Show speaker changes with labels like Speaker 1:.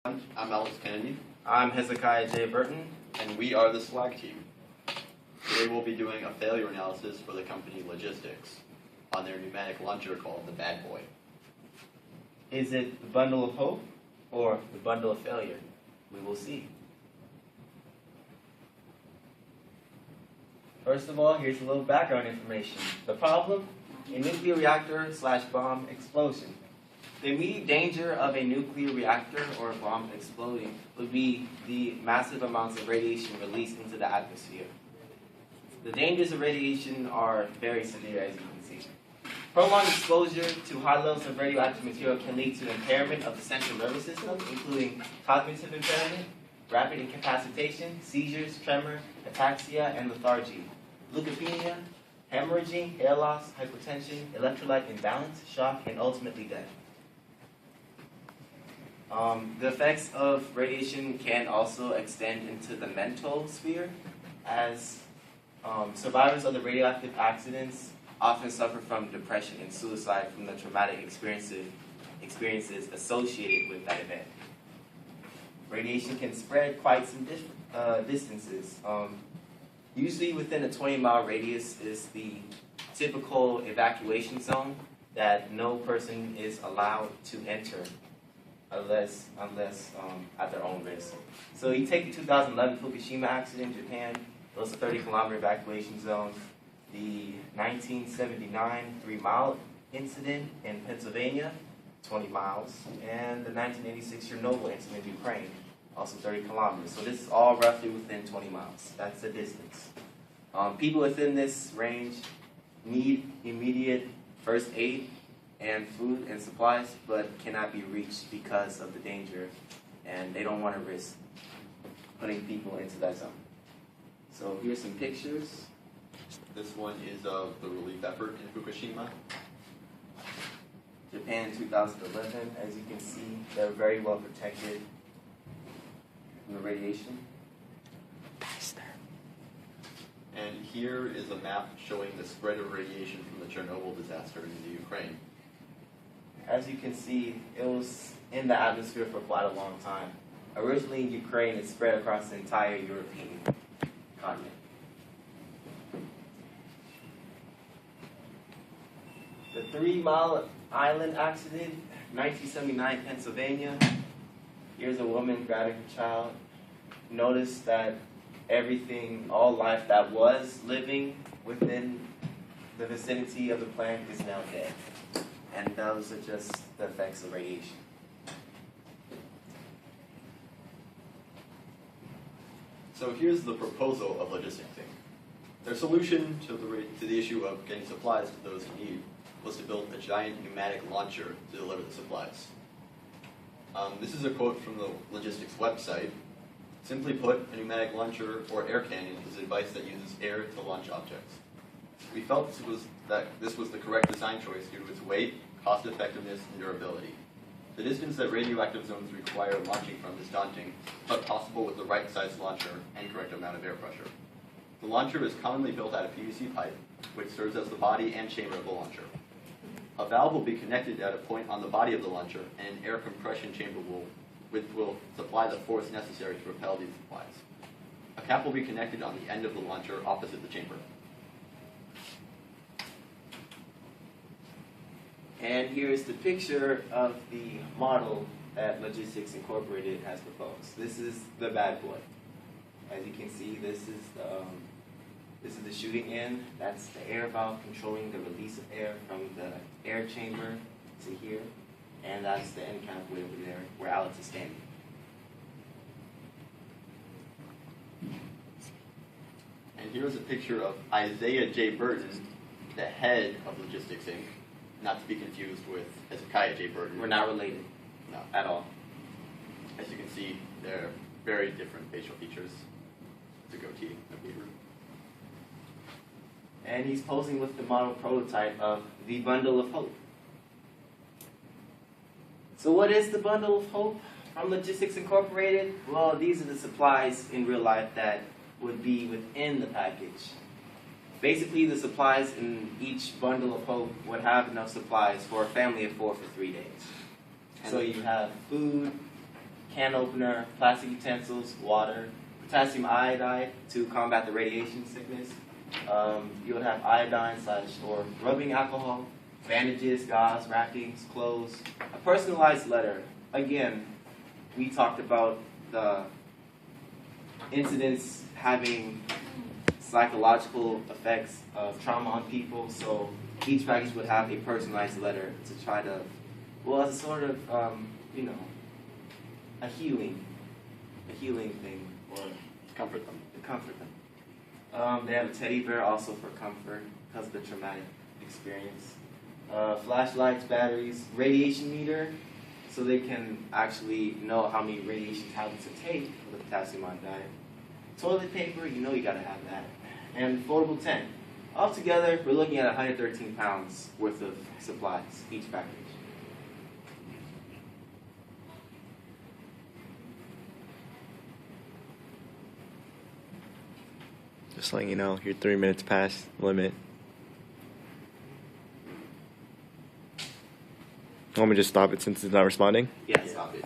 Speaker 1: I'm Alex Kennedy,
Speaker 2: I'm Hezekiah J. Burton.
Speaker 1: and we are the SWAG team. Today we'll be doing a failure analysis for the company Logistics on their pneumatic launcher called the Bad Boy.
Speaker 2: Is it the bundle of hope or the bundle of failure? We will see. First of all, here's a little background information. The problem? A nuclear reactor/bomb explosion. The immediate danger of a nuclear reactor or a bomb exploding would be the massive amounts of radiation released into the atmosphere. The dangers of radiation are very severe, as you can see. Prolonged exposure to high levels of radioactive material can lead to impairment of the central nervous system, including cognitive impairment, rapid incapacitation, seizures, tremor, ataxia, and lethargy, leukopenia, hemorrhaging, hair loss, hypertension, electrolyte imbalance, shock, and ultimately death. The effects of radiation can also extend into the mental sphere, as survivors of the radioactive accidents often suffer from depression and suicide from the traumatic experiences associated with that event. Radiation can spread quite some distances. Usually within a 20-mile radius is the typical evacuation zone that no person is allowed to enter unless at their own risk. So you take the 2011 Fukushima accident in Japan, it was a 30-kilometer evacuation zone. The 1979 3-mile incident in Pennsylvania, 20 miles. And the 1986 Chernobyl incident in Ukraine, also 30 kilometers. So this is all roughly within 20 miles. That's the distance. People within this range need immediate first aid and food and supplies, but cannot be reached because of the danger, and they don't want to risk putting people into that zone. So here's some pictures.
Speaker 1: This one is of the relief effort in Fukushima.
Speaker 2: Japan in 2011, as you can see, they're very well protected from the radiation.
Speaker 1: And here is a map showing the spread of radiation from the Chernobyl disaster in the Ukraine.
Speaker 2: As you can see, it was in the atmosphere for quite a long time. Originally in Ukraine, it spread across the entire European continent. The 3-mile island accident, 1979 Pennsylvania. Here's a woman grabbing her child. Notice that everything, all life that was living within the vicinity of the plant is now dead. And those are just the effects of radiation.
Speaker 1: So here's the proposal of Logistics Inc. Their solution to the issue of getting supplies to those in need was to build a giant pneumatic launcher to deliver the supplies. This is a quote from the Logistics website. Simply put, a pneumatic launcher or air cannon is a device that uses air to launch objects. We felt this was the correct design choice due to its weight, cost effectiveness, and durability. The distance that radioactive zones require launching from is daunting, but possible with the right size launcher and correct amount of air pressure. The launcher is commonly built out of PVC pipe, which serves as the body and chamber of the launcher. A valve will be connected at a point on the body of the launcher, and an air compression chamber will supply the force necessary to propel these supplies. A cap will be connected on the end of the launcher opposite the chamber.
Speaker 2: And here's the picture of the model that Logistics Incorporated has proposed. This is the Bad Boy. As you can see, this is the shooting end. That's the air valve controlling the release of air from the air chamber to here. And that's the end cap way over there where Alex is standing.
Speaker 1: And here's a picture of Isaiah J. Burton, the head of Logistics Inc., not to be confused with Hezekiah J. Burton.
Speaker 2: We're not related.
Speaker 1: No.
Speaker 2: At all.
Speaker 1: As you can see, they're very different facial features. It's a goatee, a beaver.
Speaker 2: And he's posing with the model prototype of the Bundle of Hope. So what is the Bundle of Hope from Logistics Incorporated? Well, these are the supplies in real life that would be within the package. Basically, the supplies in each Bundle of Hope would have enough supplies for a family of 4 for 3 days. So you have food, can opener, plastic utensils, water, potassium iodide to combat the radiation sickness. You would have iodine / or rubbing alcohol, bandages, gauze, wrappings, clothes, a personalized letter. Again, we talked about the incidents having psychological effects of trauma on people, so each package would have a personalized letter to try to, well, as a sort of, a healing thing, or
Speaker 1: Comfort them.
Speaker 2: to comfort them. They have a teddy bear also for comfort because of the traumatic experience. Flashlights, batteries, radiation meter, so they can actually know how many radiation tablets to take for the potassium iodide. Toilet paper, you know you gotta have that. And foldable tent. Altogether, we're looking at 113 pounds worth of supplies, each package.
Speaker 3: Just letting you know, you're 3 minutes past limit. Want me to just stop it since it's not responding?
Speaker 2: Yeah, stop it.